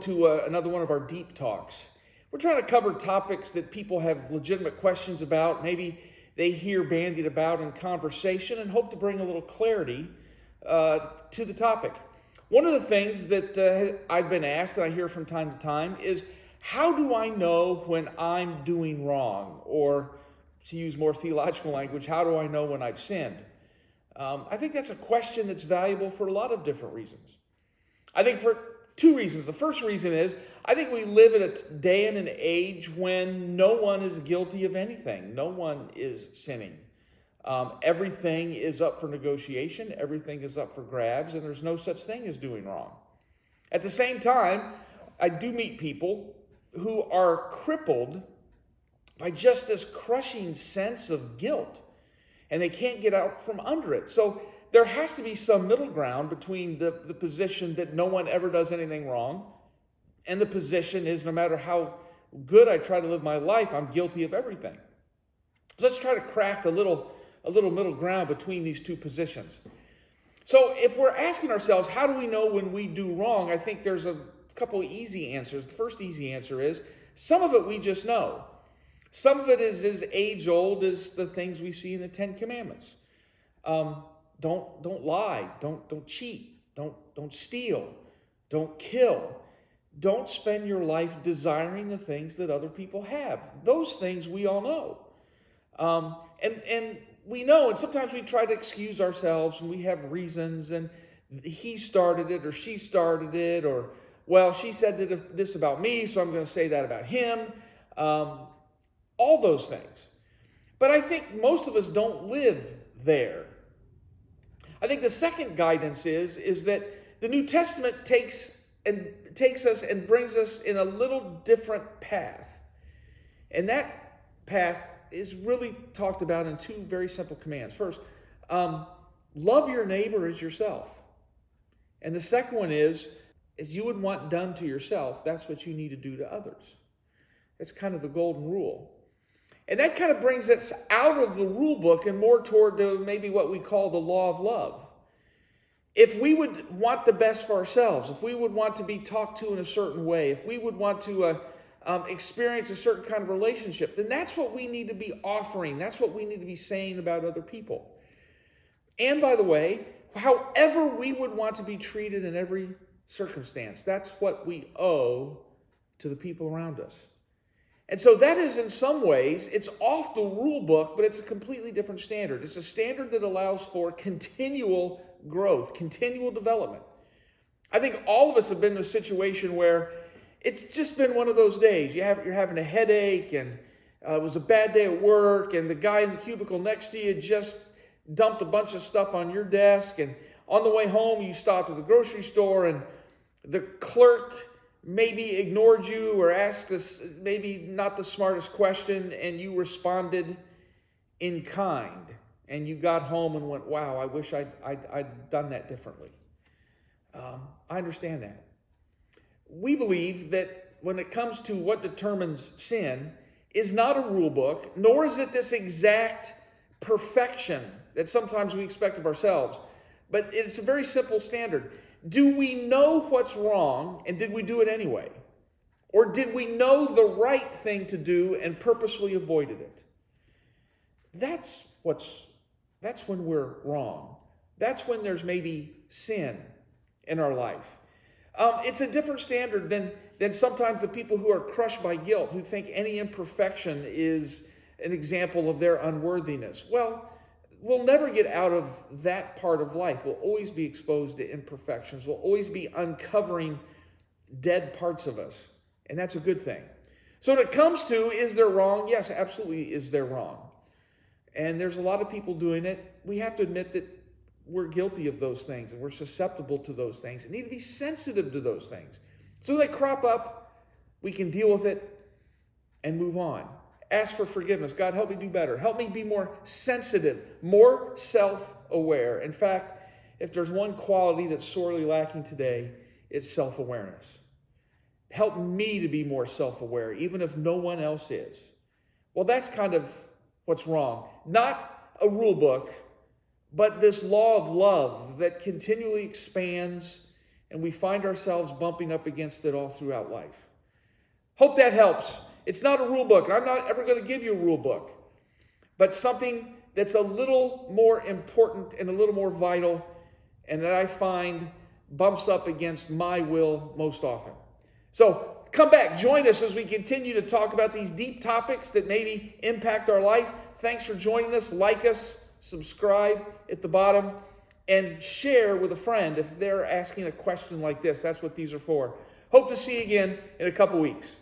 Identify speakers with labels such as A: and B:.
A: to another one of our deep talks. We're trying to cover topics that people have legitimate questions about, maybe they hear bandied about in conversation, and hope to bring a little clarity to the topic. One of the things that I've been asked, and I hear from time to time, is how do I know when I'm doing wrong? Or to use more theological language, how do I know when I've sinned? I think that's a question that's valuable for a lot of different reasons. I think for two reasons. The first reason is, I think we live in a day and an age when no one is guilty of anything. No one is sinning. Everything is up for negotiation. Everything is up for grabs, and there's no such thing as doing wrong. At the same time, I do meet people who are crippled by just this crushing sense of guilt, and they can't get out from under it. So there has to be some middle ground between the position that no one ever does anything wrong, and the position is no matter how good I try to live my life, I'm guilty of everything. So let's try to craft a little middle ground between these two positions. So if we're asking ourselves, how do we know when we do wrong? I think there's a couple of easy answers. The first easy answer is, some of it we just know. Some of it is as age old as the things we see in the Ten Commandments. Don't lie. Don't cheat. Don't steal. Don't kill. Don't spend your life desiring the things that other people have. Those things we all know. And we know, and sometimes we try to excuse ourselves, and we have reasons, and he started it, or she started it, or, well, she said this about me, so I'm going to say that about him. All those things. But I think most of us don't live there. I think the second guidance is that the New Testament takes us and brings us in a little different path. And that path is really talked about in two very simple commands. First, love your neighbor as yourself. And the second one is, as you would want done to yourself, that's what you need to do to others. It's kind of the golden rule. And that kind of brings us out of the rule book and more toward maybe what we call the law of love. If we would want the best for ourselves, if we would want to be talked to in a certain way, if we would want to experience a certain kind of relationship, then that's what we need to be offering. That's what we need to be saying about other people. And by the way, however we would want to be treated in every circumstance, that's what we owe to the people around us. And so that is, in some ways, it's off the rule book, but it's a completely different standard. It's a standard that allows for continual growth, continual development. I think all of us have been in a situation where it's just been one of those days. You're having a headache, and it was a bad day at work, and the guy in the cubicle next to you just dumped a bunch of stuff on your desk, and on the way home you stopped at the grocery store, and the clerk maybe ignored you or asked this maybe not the smartest question, and you responded in kind, and you got home and went, wow, I wish I'd done that differently. I understand that. We believe that when it comes to what determines sin is not a rule book, nor is it this exact perfection that sometimes we expect of ourselves, but it's a very simple standard. Do we know what's wrong, and did we do it anyway? Or did we know the right thing to do and purposely avoided it? That's when we're wrong. That's when there's maybe sin in our life. It's a different standard than sometimes the people who are crushed by guilt, who think any imperfection is an example of their unworthiness. Well, we'll never get out of that part of life. We'll always be exposed to imperfections. We'll always be uncovering dead parts of us. And that's a good thing. So when it comes to, is there wrong? Yes, absolutely is there wrong. And there's a lot of people doing it. We have to admit that we're guilty of those things, and we're susceptible to those things, and need to be sensitive to those things. So when they crop up, we can deal with it and move on. Ask for forgiveness. God, help me do better. Help me be more sensitive, more self-aware. In fact, if there's one quality that's sorely lacking today, it's self-awareness. Help me to be more self-aware, even if no one else is. Well, that's kind of what's wrong. Not a rule book, but this law of love that continually expands and we find ourselves bumping up against it all throughout life. Hope that helps. It's not a rule book. I'm not ever going to give you a rule book, but something that's a little more important and a little more vital, and that I find bumps up against my will most often. So come back, join us as we continue to talk about these deep topics that maybe impact our life. Thanks for joining us. Like us, subscribe at the bottom, and share with a friend if they're asking a question like this. That's what these are for. Hope to see you again in a couple weeks.